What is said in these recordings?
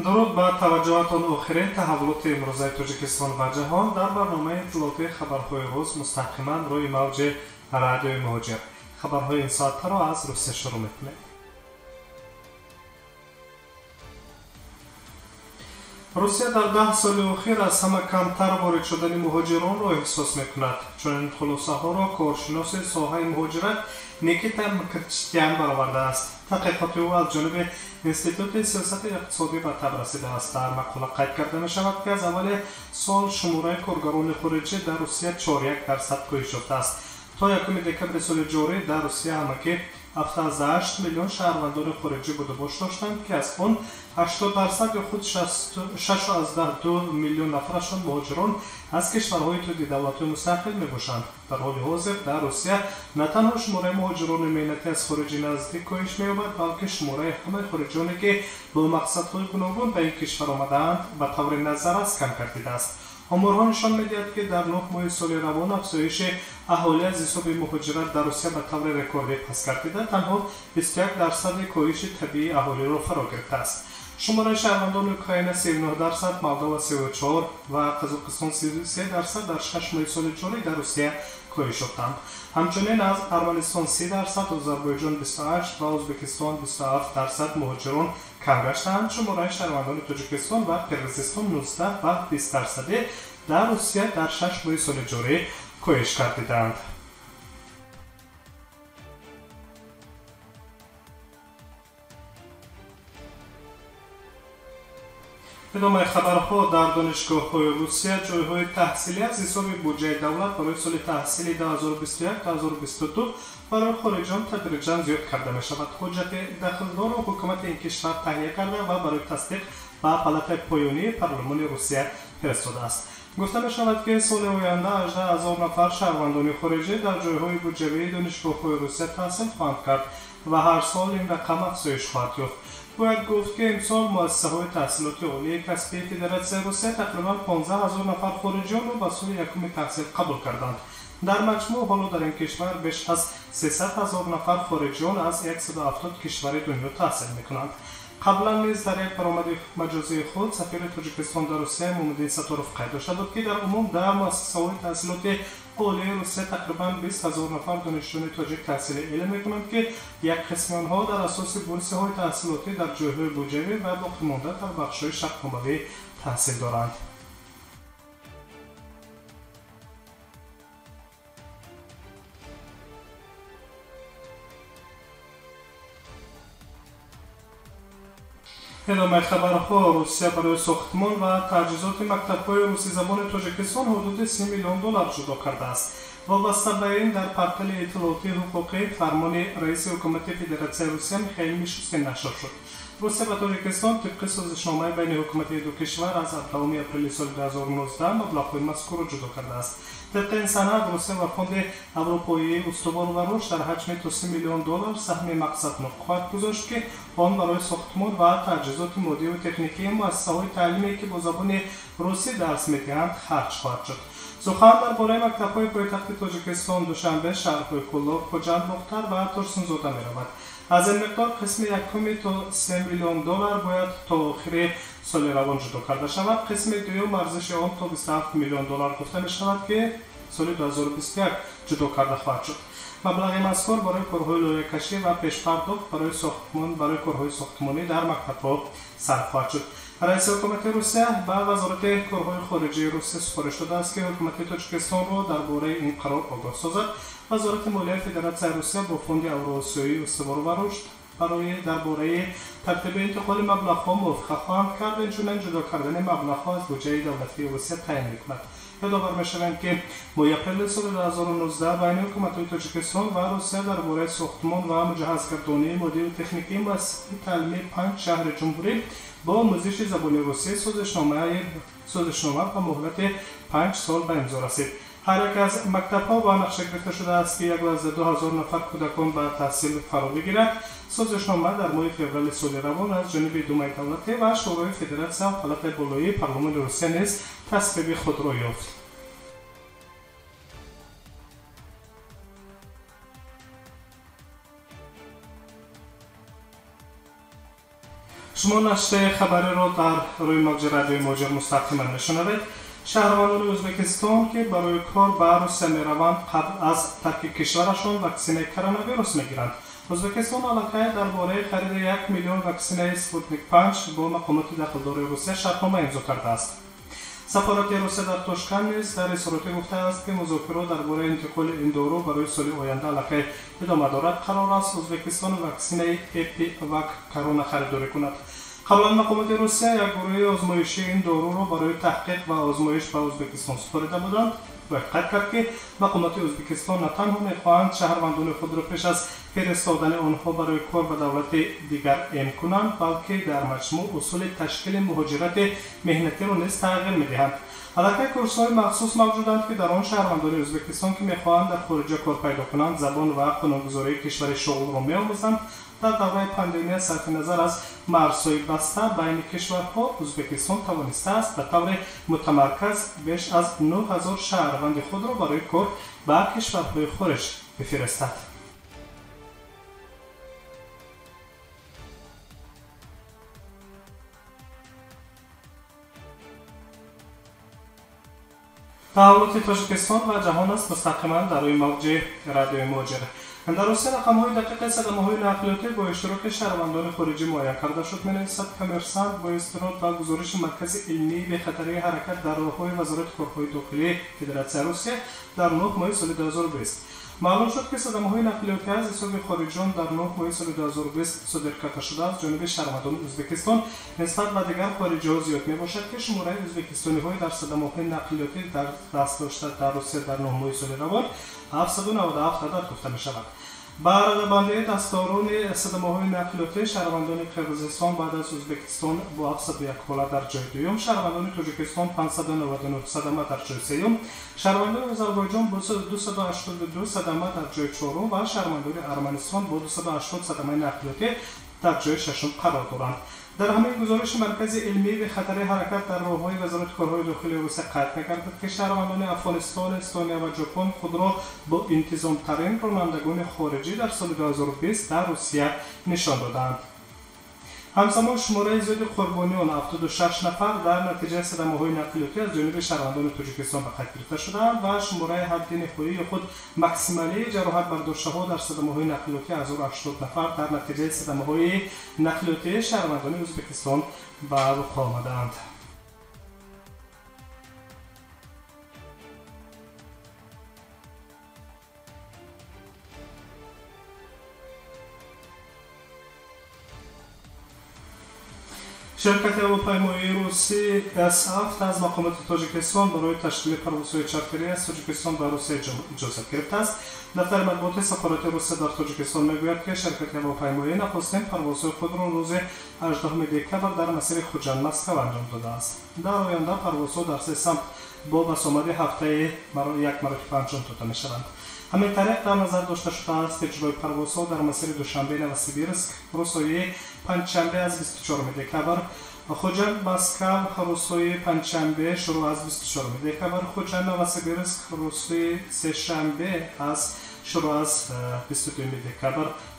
درود با توجهاتون آخرین تحولات امروزه تاجیکستان و جهان در برنامه اطلاعاتی خبرهای روز مستقیما روی موج رادیوی مهاجر. خبرهای این ساعت را از روسیه شروع می‌کنیم. روسیه در 10 سال اخیر از همه کمتر وارد شدن مهاجران را احساس می‌کند. چنین خلاصه ها را کارشناس ساحه مهاجرت نیکیتا مکرچتیان برآورده است. تحقیقات او از جانب انستیتوت سیاست اقتصادی به تب رسیده است. در مقاله قید کرده می شود که از اول سال شماره کارگران خارجی در روسیه 4.1% کاهش یافته است. تا 1 دکمبر سال جاری در روسیه همگی 78 میلیون شهروندان خارجی بود و باش داشتند که از آن 80% یا خود 6.2 میلیون نفرشان مهاجران از کشورهای توی دولت‌های مستقل میباشند. در حال حاضر در روسیه نه تنها شماره مهاجران مهنتی از خارج نزدیک کاهش می‌یابد، بلکه شماره همه خارجانی که با مقصدهای گوناگون به این کشور آمده‌اند به طور نظر از کم گردیده است. آمارها نشان می‌دهد که در 9 ماه سال روان افزایش اهالی از حساب مهاجرت در روسیه به طور رکوردی پس گردیده، تنها 21% کاهش طبیعی اهالی را فرا گرفته است. شماره شهروندان اوکراین 39%، مولداوا 34% و قزاقستان 33% در 6 ماه سال جاری در روسیه کاهش یافتند. همچنین از ارمنستان 30%، آذربایجان 28% و ازبکستان 27% مهاجران کم گشتند. شماره شهروندان تاجیکستان و قرقیزستان 19% و 20% در روسیه در 6 ماه سال جاری کاهش کردند. ادامه خبرها. در دانشگاه‌های روسیه جای‌های تحصیلی از حساب بودجه دولت برای سال تحصیلی 2021-2022 برای خارجیان تدریجاً زیاد کرده می‌شود. حجت دخلدار و حکومت این کشور تهیه کرده و برای تصدیق به پالات پایانی پارلمان روسیه فرستاده است. گفته می‌شود که سال آینده 18,000 نفر شهروندان خارجی در جای‌های بودجه‌ای دانشگاه‌های روسیه تحصیل خواهند کرد و هر سال این رقم افزایش خواهد یافت. باید گفت که امسال مؤسسه‌های تحصیلات عالی کسبی فدراسیون روسیه تقریباً 15,000 نفر خارجیان را به سال یکم تحصیل قبول کردند. در مجموع حالا در این کشور بیش از 300,000 نفر خارجیان از 170 کشور دنیا تحصیل می‌کنند. قبلا نیز در یک برآمد مجازی خود سفیر تاجیکستان در روسیه محمد ستارف قید داشته بود که در عموم در مؤسسه‌های تحصیلات عالی روسیه تقریباً 20,000 نفر دانشجویان تاجیک تحصیل علم می‌کنند که یک قسم آنها در اساس بورس‌های تحصیلاتی در جای‌های بودجه‌ای و باقی مانده در بخش‌های شرق‌نمایی تحصیل دارند. ادامه خبرها. روسیه برای ساختمان و تجهیزات مکتب‌های روسی زبان تاجیکستان حدود 30 میلیون دلار جدا کرده است. وابسته به این در پورتال اطلاعاتی حقوقی فرمان رئیس حکومت فدراسیون روسیه میخائیل میشوستین نشر شد. روسیه و تاجیکستان طبق سازشنامه بین حکومت دو کشور از 17 اپریل سال 2019 مبلغ‌های مذکور را جدا کرده است. طبق این سند روسیه و فوند اروپایی استوار و رشد در حجم تا 30 میلیون دلار سهم مقصد نو خواهد گذاشت که آن برای ساختمان و تجهیزات مادی و تکنیکی مؤسسه‌های تعلیمی که با زبان روسی درس می‌دهند خرج خواهد شد. سخن درباره مکتب‌های پایتخت تاجیکستان دوشنبه شهرهای کلاب، خوجند مختار و ترسونزاده می‌رود. از این مقدار قسم یکم تا 3 میلیون دلار باید تا آخر سال روان جدا کرده شود. قسم دوم ارزش آن تا 27 میلیون دلار گفته می‌شود که سال 2021 جدا کرده خواهد شد. مبلغ مذکور برای کارهای لایه‌کشی و پیش‌پرداخت برای کارهای ساختمانی در مکتب‌ها صرف خواهد شد. رئیس حکومت روسیه به وزارت کارهای خارجه روسیه سفارش داده است که حکومت تاجیکستان را درباره این قرار آگاه سازد. وزارت مالیه فدراسیون روسیه با فوند اوراسیایی استوار و رشد درباره ترتیب انتقال مبلغ‌ها موافقت خواهند کرد. اینچنین جدا کردن مبلغ‌ها از بودجه دولتی روسیه تعیین می‌کند. یادآور می‌شویم که ماه اپریل سال 2019 بین حکومت‌های تاجیکستان و روسیه درباره ساختمان و مجهزگردانی مادی و تکنیکی مؤسسه تعلیمی 5 شهر جمهوری با آموزش زبان روسی سازشنامه و مهلت 5 سال به امضا رسید. هر یک از مکتب‌ها با نقشه گرفته شده است که 1,200,000 نفر کودکان به تحصیل فرا بگیرد. سازشنامه در ماه فوریه سال روان از جانب دومای دولتی و شورای فدراسیون پالات بالایی پارلمان روسیه نیز تصویب خود را یافت. شما نشر خبری را در روی موج رادیوی موج مستقیما میشنوید. شهروندان ازبکستان که برای کار به روسیه میروند قبل از ترک کشورشان واکسن کرونا ویروس میگیرند. ازبکستان علاقه درباره خرید 1 میلیون واکسن اسپوتنیک 5 با مقامات داخلدار روسیه شرطنامه امضا کرده است. سفارت روسیه در تاشکند نیز در اظهاراتی گفته است که مذاکرات درباره انتقال این دارو برای سال آینده علاقه ادامه دارد. قرار است ازبکستان واکسن اپیواک کرونا خریداری کند. قبلا مقامات روسیه یک گروه آزمایشی این دارو را برای تحقیق و آزمایش به ازبکستان سپرده بودند و اعتقاد کرد که مقامات ازبکستان نه تنها می‌خواهند شهروندان خود را پیش از فرستادن آنها برای کار به دولت دیگر اعلام کنند، بلکه در مجموع اصول تشکیل مهاجرت مهنتی را نیز تغییر می‌دهند. علاقه کورس‌های مخصوص موجودند که در آن شهروندان ازبکستان که می‌خواهند در خارج کار پیدا کنند زبان و قانونگذاری کشور شغل را می‌آموزند. در دوره پاندمی صرف نظر از مرزهای بسته بین کشورها ازبکستان توانسته است به طور متمرکز بیش از 9000 شهروند خود را برای کار به کشورهای خارج بفرستد. تحولات تاجیکستان و جهان است مستقیما در روی موج رادیوی موج. در روسیه رقم‌های دقیق صدمه‌های نقلیاتی با اشتراک شهروندان خارجی معین کرده شد. می‌نویسد کامرسانت با استناد به گزارش مرکز علمی به خطر حرکت در راه‌های وزارت کارهای داخلی فدراسیون روسیه در 9 ماه سال 2020 معلوم شد که صدمه‌های نقلیاتی از حساب خارجیان در 9 ماه سال 2020 صادر کرده شده از جانب شهروندان ازبکستان نسبت به دیگر خارجی‌ها زیاد می‌باشد که شماره ازبکستانی‌های در صدمه‌های نقلیاتی در دست داشته در روسیه در 9 ماه سال روان 797 عدد گفته می‌شود. با رقم‌بندی دستوران صدمه‌های نقلیاتی شهروندان قرقیزستان بعد از ازبکستان با 701 حالت در جای دوم، شهروندان تاجیکستان 599 صدمه در جای سوم، شهروندان آذربایجان با 282 صدمه در جای چهارم و شهروندان ارمنستان با 280 صدمه نقلیاتی در جای ششم قرار دارند. در همین گزارش مرکز علمی به خطر حرکت در راه‌های وزارت کارهای داخلی روسیه قید می‌کرد که شهروندان افغانستان، استونیا و ژاپن خود را با انتظام‌ترین رانندگان خارجی در سال 2020 در روسیه نشان دادند. همزمان شماره زیاد قربانیان 76 نفر در نتیجه صدمه‌های نقلیاتی از جانب شهروندان تاجیکستان به قید گرفته شدند و شماره حد نهایی خود ماکسیمالی جراحت برداشته‌ها در صدمه‌های نقلیاتی از 80 نفر در نتیجه صدمه‌های نقلیاتی شهروندان ازبکستان به وقوع آمدند. شرکت هواپیمایی روسی SF از مقامات تاجیکستان برای تشکیل پروازهای چارتری از تاجیکستان به روسیه اجازه گرفته است. دفتر مطبوعات سفارت روسیه در تاجیکستان میگوید که شرکت هواپیمایی نخستین پروازهای خود را روز 18 دکتر در مسیر خوجند مسکو انجام داده است. در آینده پروازها در سه سمت با بسامد هفته یک مرتبه انجام داده می‌شوند. همین طریق در نظر داشته شده است اجرای پروازها در مسیر دوشنبه نوسیبیرسک روسیه پنجشنبه از 24 دکتر، خوجند مسکو روسیه پنجشنبه شروع از 24 دکتر، خوجند نوسیبیرسک روسیه سه‌شنبه از شروع از 22 دکتر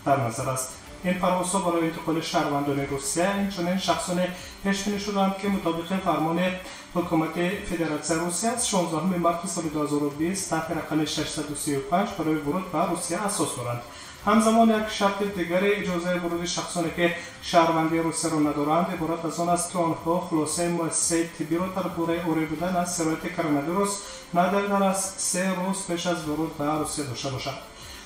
در نظر است. این پروازها برای انتقال شهروندان روسیه اینچنین شخصان پیش بینی شدند که مطابق فرمان حکومت فدراسیون روسیه از 16 مارس سال 2020 تحت رقم 635 برای ورود به روسیه اساس دارند. همزمان یک شرط دیگر اجازه ورود شخصانی که شهروندی روسیه را ندارند عبارت از آن است که آنها خلاصه مؤسسه طبی را درباره اوری بودن از شرایط کرونا ویروس نه دیگر از 3 روز پیش از ورود به روسیه داشته باشند.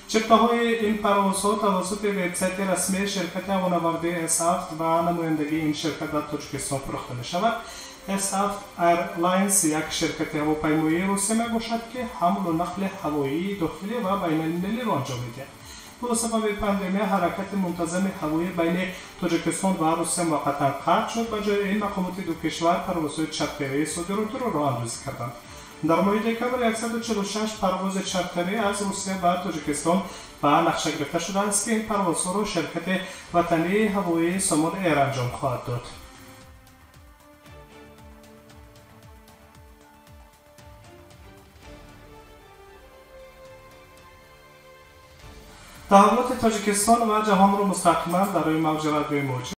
چپته‌های این پروازها توسط وبسایت رسمی شرکت هوانوردی SF و نمایندگی این شرکت در تاجیکستان فروخته می‌شود. SF Airlines یک شرکت هواپیمایی روسیه میباشد که حمل و نقل هوایی داخلی و بین‌المللی را انجام می‌دهد. به سبب پاندمی حرکت منتظم هوایی بین تاجیکستان و روسیه موقتا قطع شد. به جای این مقامات دو کشور پروازهای چارتری صادراتی را راه‌اندازی کردند. در ماه دکتر 146 پرواز چارتری از روسیه به تاجیکستان به نقشه گرفته شده است که این پروازها را شرکت وطنی هوایی سامون ایر انجام خواهد داد. تحولات تاجیکستان و جهان را مستقیما در روی موج رادیوی موج